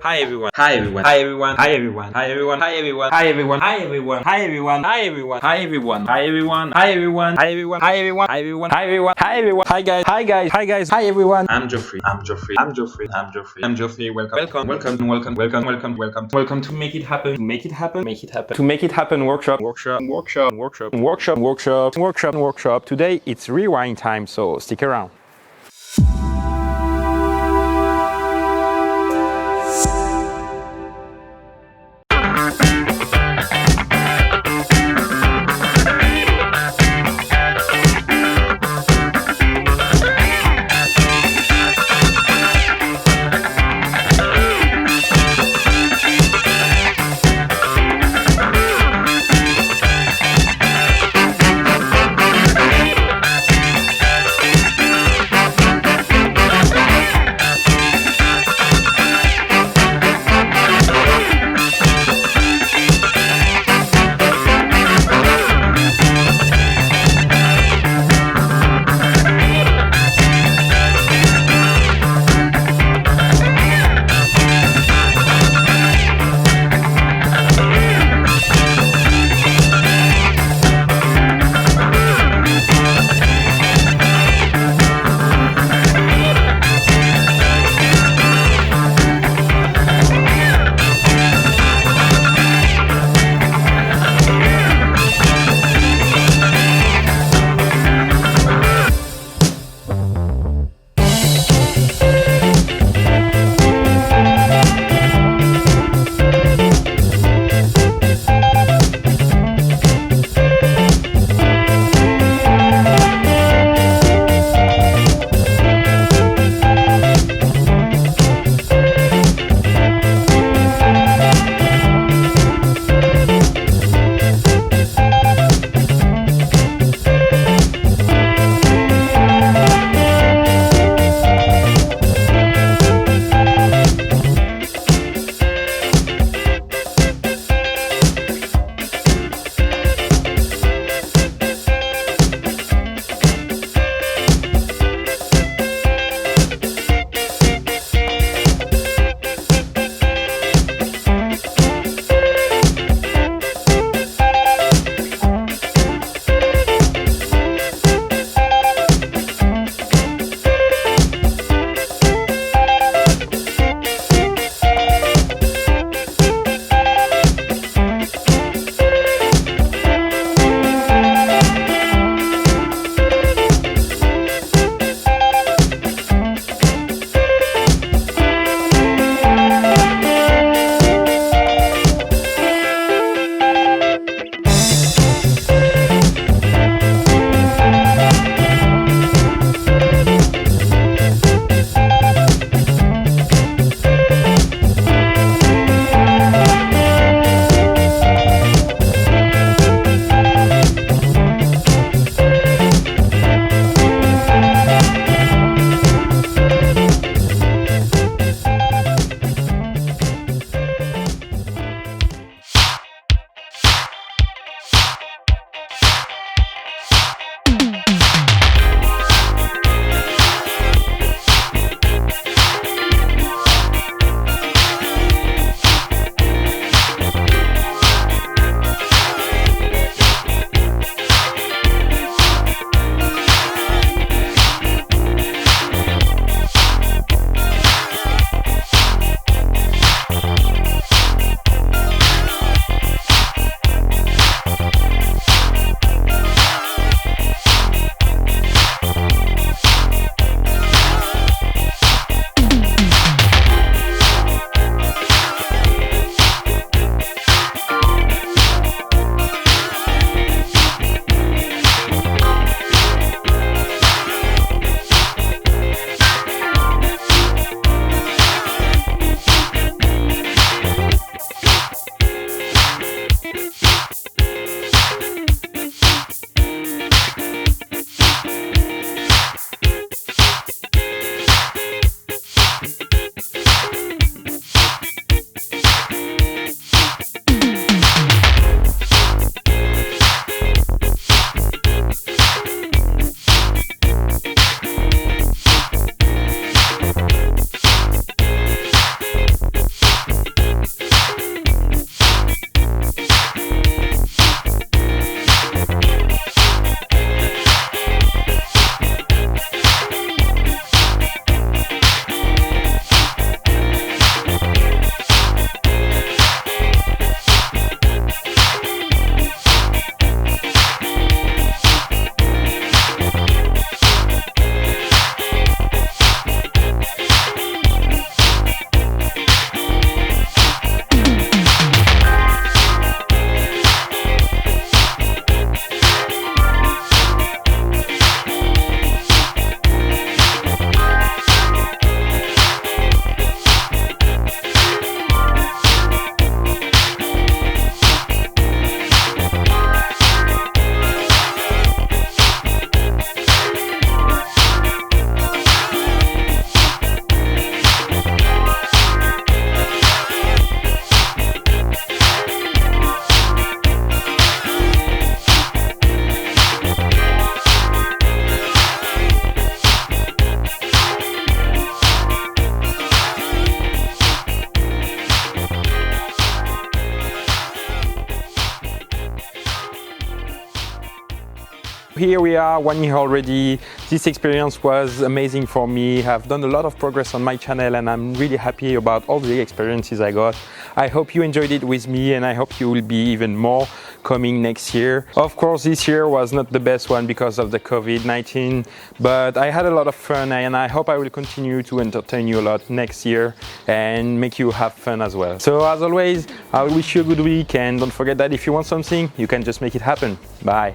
Hi everyone. Hi everyone. Hi everyone. Hi everyone. Hi everyone. Hi everyone. Hi everyone. Hi everyone. Hi everyone. Hi everyone. Hi everyone. Hi everyone. Hi everyone. Hi everyone. Hi everyone. Hi everyone. Hi everyone. Hi everyone. Hi guys. Hi guys. Hi guys. Hi everyone. I'm Geoffrey. I'm Geoffrey. I'm Geoffrey. I'm Geoffrey. I'm Geoffrey. Welcome. Welcome. Welcome. Welcome. Welcome. Welcome. Welcome. Welcome to Make It Happen. To make it happen. Make it happen. To make it happen. Workshop. Workshop. Workshop. Workshop. Workshop. Workshop. Workshop. Workshop. Today it's rewind time, so stick around. here we are, 1 year already. This experience was amazing for me. I've done a lot of progress on my channel and I'm really happy about all the experiences I got. I hope you enjoyed it with me and I hope you will be even more coming next year. Of course, this year was not the best one because of the COVID-19, but I had a lot of fun and I hope I will continue to entertain you a lot next year and make you have fun as well. So as always, I wish you a good week and don't forget that if you want something, you can just make it happen. Bye.